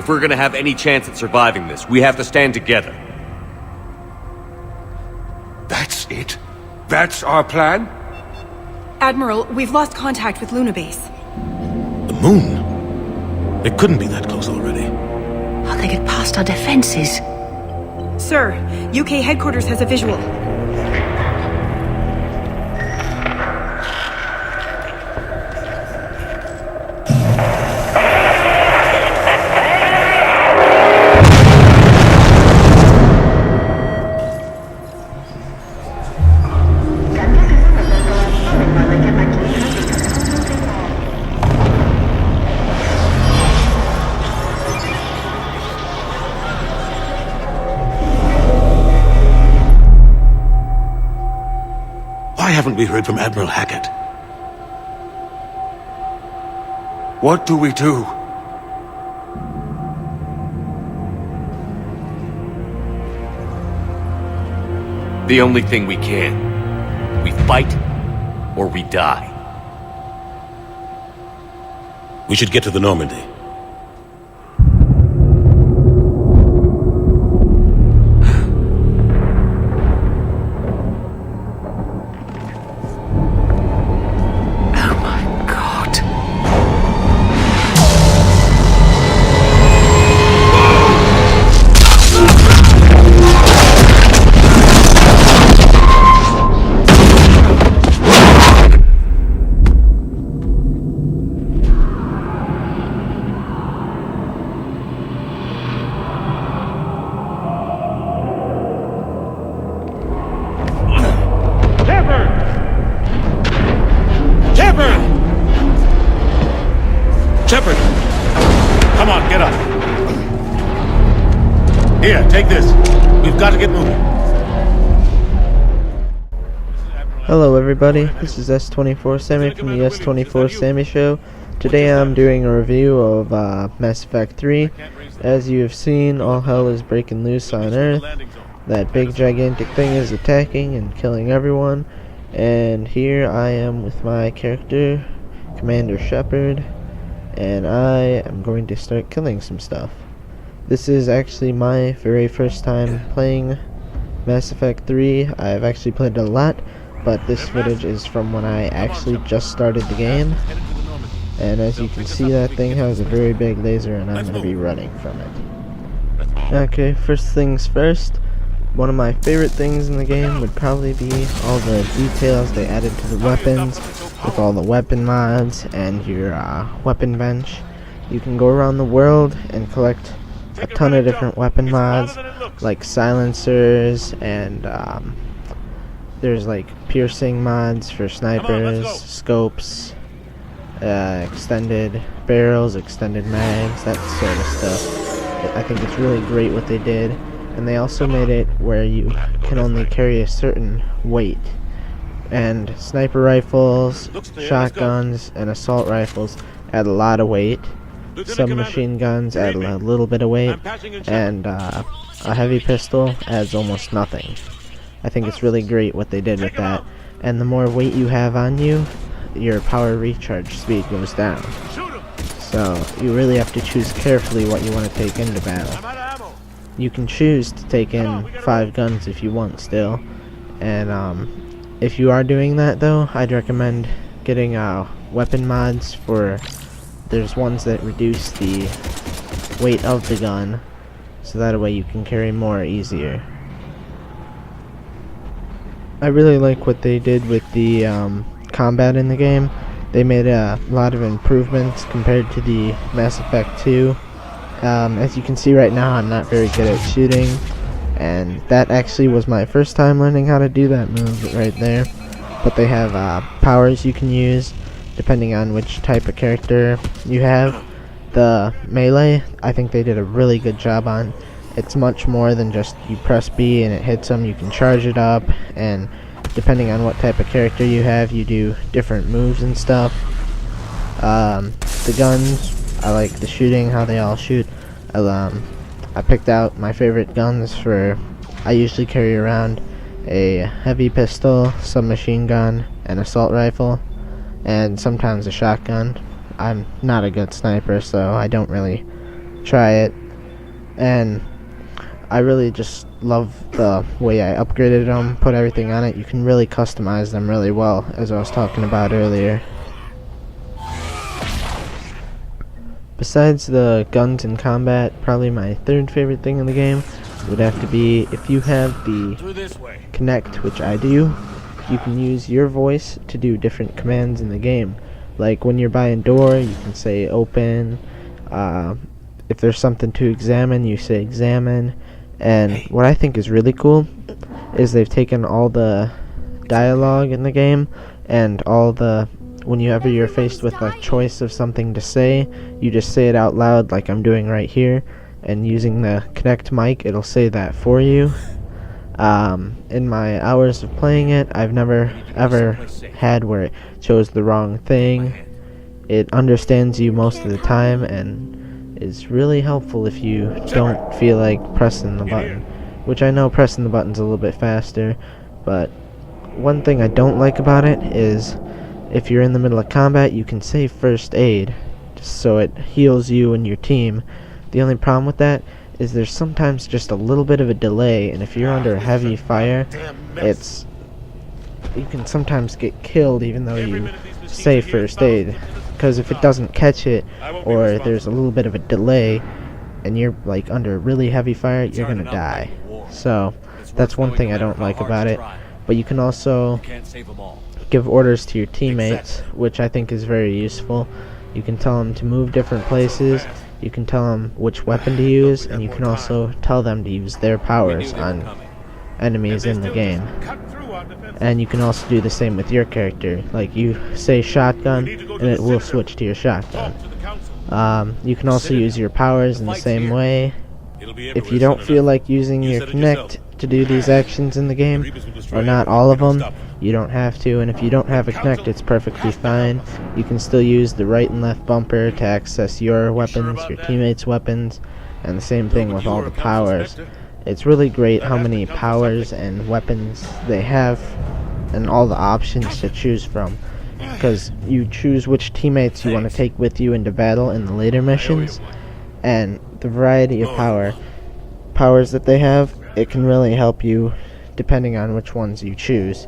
If we're gonna have any chance at surviving this, we have to stand together. That's it? That's our plan? Admiral, we've lost contact with Luna Base. The moon? It couldn't be that close already. How they get past our defenses? Sir, UK headquarters has a visual. Why haven't we heard from Admiral Hackett? What do we do? The only thing we can. We fight, or we die. We should get to the Normandy. Shepard! Come on, get up. Here, take this. We've got to get moving. Hello everybody, this is S24 Sammy from the S24 Sammy Show. Today I'm doing a review of Mass Effect 3. As you have seen, all hell is breaking loose on Earth. That big gigantic thing is attacking and killing everyone. And here I am with my character, Commander Shepard. And I am going to start killing some stuff. This is actually my very first time playing Mass Effect 3. I've actually played a lot, but this footage is from when I actually just started the game. And as you can see, that thing has a very big laser and I'm going to be running from it. Okay, first things first. One of my favorite things in the game would probably be all the details they added to the weapons, with all the weapon mods and your weapon bench. You can go around the world and collect a ton of different weapon mods, like silencers, and there's like piercing mods for snipers, scopes, extended barrels, extended mags, that sort of stuff. I think it's really great what they did. And they also made it where you can only carry a certain weight. And sniper rifles, shotguns, and assault rifles add a lot of weight. Submachine guns add a little bit of weight. And a heavy pistol adds almost nothing. I think it's really great what they did with that. And the more weight you have on you, your power recharge speed goes down. So you really have to choose carefully what you want to take into battle. You can choose to take in 5 guns if you want still, and if you are doing that though, I'd recommend getting weapon mods for, there's ones that reduce the weight of the gun, so that way you can carry more easier. I really like what they did with the combat in the game. They made a lot of improvements compared to the Mass Effect 2. As you can see right now, I'm not very good at shooting, and that actually was my first time learning how to do that move right there. But they have powers you can use depending on which type of character you have. The melee, I think they did a really good job on. It's much more than just you press B and it hits them. You can charge it up, and depending on what type of character you have, you do different moves and stuff. The guns, I like the shooting, how they all shoot. I picked out my favorite guns for, I usually carry around a heavy pistol, submachine gun, an assault rifle, and sometimes a shotgun. I'm not a good sniper, so I don't really try it. And I really just love the way I upgraded them, put everything on it. You can really customize them really well, as I was talking about earlier. Besides the guns and combat, probably my third favorite thing in the game would have to be if you have the Kinect, which I do, you can use your voice to do different commands in the game. Like when you're by a door, you can say open. If there's something to examine, you say examine. And what I think is really cool is they've taken all the dialogue in the game and all the, whenever you're faced with a choice of something to say, you just say it out loud like I'm doing right here, and using the Kinect mic it'll say that for you. In my hours of playing it, I've never ever had where it chose the wrong thing. It understands you most of the time and is really helpful if you don't feel like pressing the button, which I know pressing the button's a little bit faster, but one thing I don't like about it is if you're in the middle of combat, you can say first aid just so it heals you and your team. The only problem with that is there's sometimes just a little bit of a delay, and if you're under heavy fire, you can sometimes get killed even though you say first aid, because if it doesn't catch it or there's a little bit of a delay and you're like under really heavy fire, you're gonna die. So that's one thing I don't like about it. But you can also give orders to your teammates, which I think is very useful. You can tell them to move different places, you can tell them which weapon to use, and you can also tell them to use their powers on enemies in the game. And you can also do the same with your character. Like you say shotgun and it will switch to your shotgun. You can also use your powers in the same way. If you don't feel like using your Kinect to do these actions in the game, or not all of them, you don't have to. And if you don't have a Kinect, it's perfectly fine. You can still use the right and left bumper to access your weapons, your teammates' weapons, and the same thing with all the powers. It's really great how many powers and weapons they have and all the options to choose from, because you choose which teammates you want to take with you into battle in the later missions, and the variety of powers that they have, it can really help you depending on which ones you choose.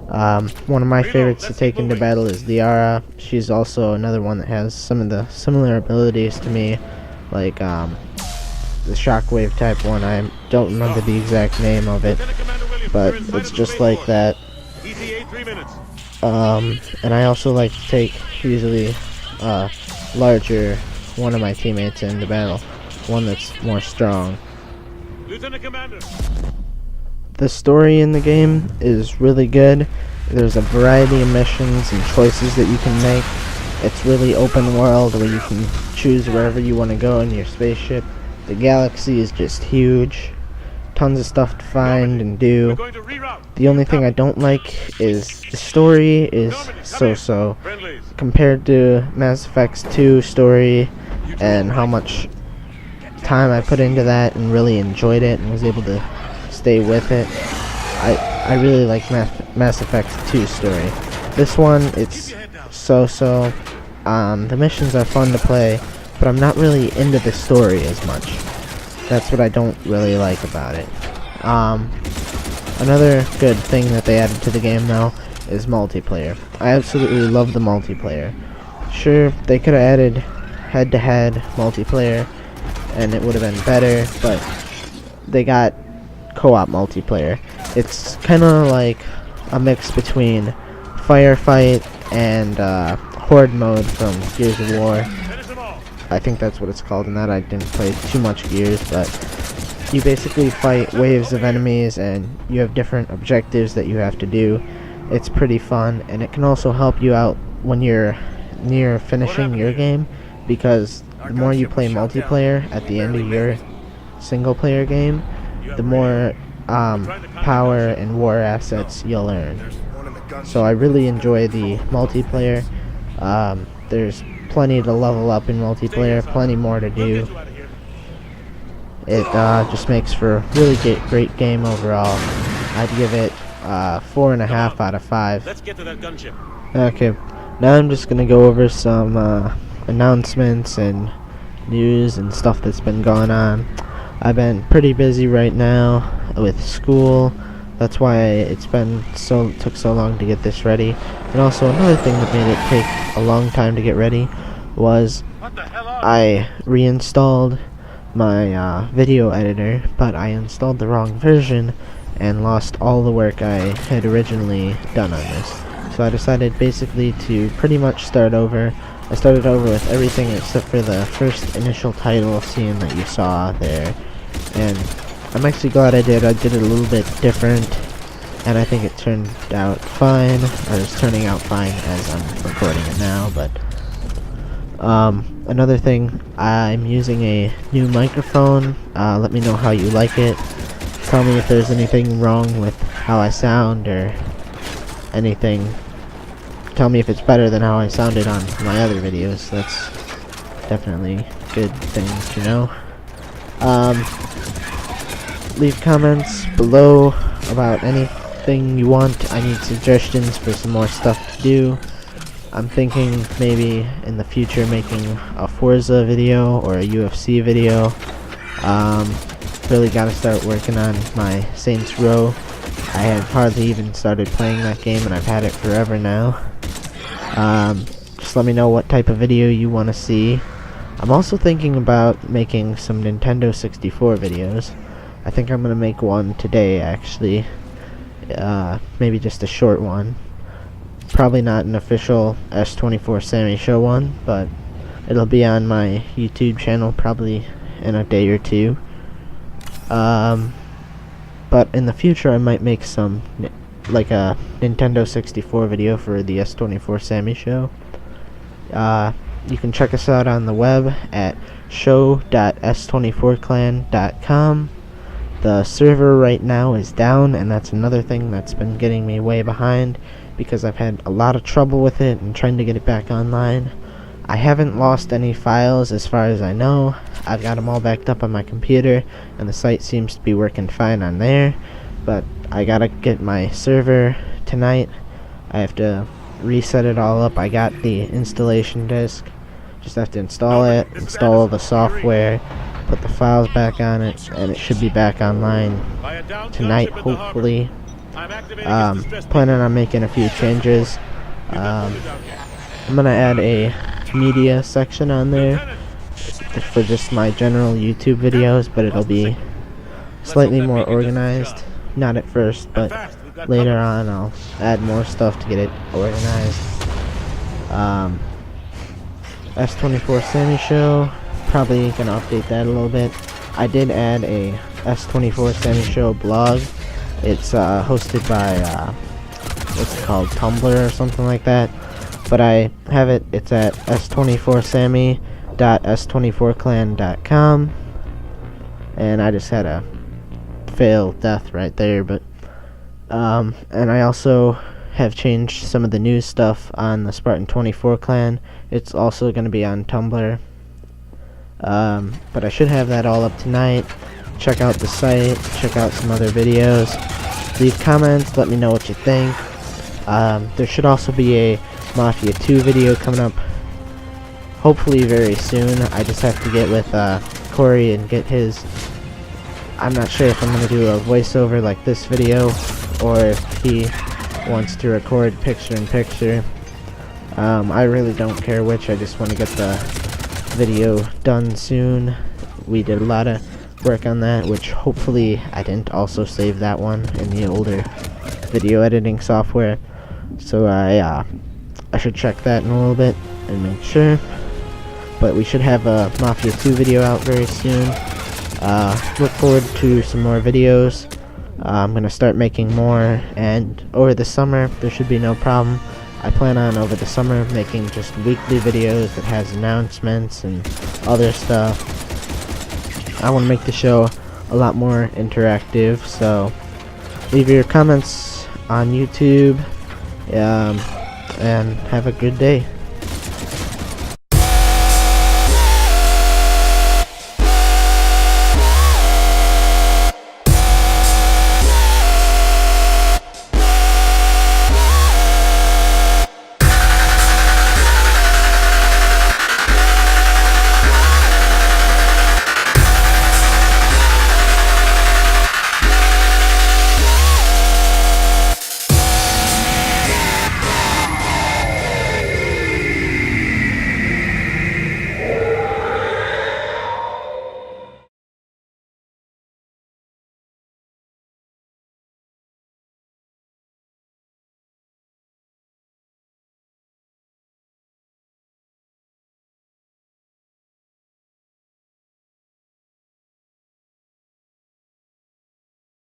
One of my favorites to take into battle is Liara. She's also another one that has some of the similar abilities to me, like the shockwave type one. I don't remember the exact name of it, but it's just like that. And I also like to take usually larger one of my teammates into battle, one that's more strong. Lieutenant Commander. The story in the game is really good. There's a variety of missions and choices that you can make. It's really open world where you can choose wherever you want to go in your spaceship. The galaxy is just huge. Tons of stuff to find and do. The only thing I don't like is the story is so-so compared to Mass Effect 2 story and how much time I put into that and really enjoyed it and was able to stay with it. I really like Mass Effect 2 story. This one, it's so-so. The missions are fun to play, but I'm not really into the story as much. That's what I don't really like about it. Another good thing that they added to the game though is multiplayer. I absolutely love the multiplayer. Sure, they could have added head-to-head multiplayer and it would have been better, but they got co-op multiplayer. It's kind of like a mix between firefight and horde mode from Gears of War. I think that's what it's called, and that I didn't play too much Gears, but you basically fight waves of enemies and you have different objectives that you have to do. It's pretty fun, and it can also help you out when you're near finishing your game, because the more you play multiplayer at the end of your single player game, the more power and war assets you'll earn. So I really enjoy the multiplayer. There's plenty to level up in multiplayer, plenty more to do. It just makes for a really great game overall. I'd give it 4.5 out of 5. Let's get to that gunship. Okay, now I'm just gonna go over some announcements and news and stuff that's been going on. I've been pretty busy right now with school. That's why took so long to get this ready. And also another thing that made it take a long time to get ready was I reinstalled my video editor, but I installed the wrong version and lost all the work I had originally done on this. So I decided basically to pretty much start over. I started over with everything except for the first initial title scene that you saw there. And I'm actually glad I did. I did it a little bit different, and I think it turned out fine, or it's turning out fine as I'm recording it now. But another thing, I'm using a new microphone. Let me know how you like it. Tell me if there's anything wrong with how I sound or anything. Tell me if it's better than how I sounded on my other videos. That's definitely good things to know. Leave comments below about anything you want. I need suggestions for some more stuff to do. I'm thinking maybe in the future making a Forza video or a UFC video. Really gotta start working on my Saints Row. I have hardly even started playing that game, and I've had it forever now. Just let me know what type of video you want to see. I'm also thinking about making some Nintendo 64 videos. I think I'm gonna make one today, actually. Maybe just a short one. Probably not an official S24 Sammy show one, but it'll be on my YouTube channel probably in a day or two. But in the future I might make some, like a Nintendo 64 video for the S24 Sammy show. You can check us out on the web at show.s24clan.com. The server right now is down, and that's another thing that's been getting me way behind, because I've had a lot of trouble with it and trying to get it back online. I haven't lost any files as far as I know. I've got them all backed up on my computer, and the site seems to be working fine on there. But I gotta get my server tonight. I have to reset it all up. I got the installation disk. Just have to install it, install the software, put the files back on it, and it should be back online tonight, hopefully. Planning on making a few changes. I'm gonna add a media section on there for just my general YouTube videos, but it'll be slightly more organized. Not at first, but later on I'll add more stuff to get it organized. S24 Sammy show, probably gonna update that a little bit. I did add a S24 Sammy show blog. It's hosted by what's it called, Tumblr or something like that. But I have it's at s24sammy.s24clan.com, and I just had a fail death right there. But and I also have changed some of the news stuff on the Spartan 24 clan. It's also going to be on Tumblr, but I should have that all up tonight. Check out the site, check out some other videos, leave comments, let me know what you think. There should also be a Mafia 2 video coming up hopefully very soon. I just have to get with Corey and get his. I'm not sure if I'm going to do a voiceover like this video, or if he wants to record picture-in-picture. I really don't care which. I just want to get the video done soon. We did a lot of work on that, which hopefully I didn't also save that one in the older video editing software. So I should check that in a little bit and make sure. But we should have a Mafia 2 video out very soon. Look forward to some more videos. I'm going to start making more, and over the summer there should be no problem. I plan on over the summer making just weekly videos that has announcements and other stuff. I want to make the show a lot more interactive, so leave your comments on YouTube, and have a good day.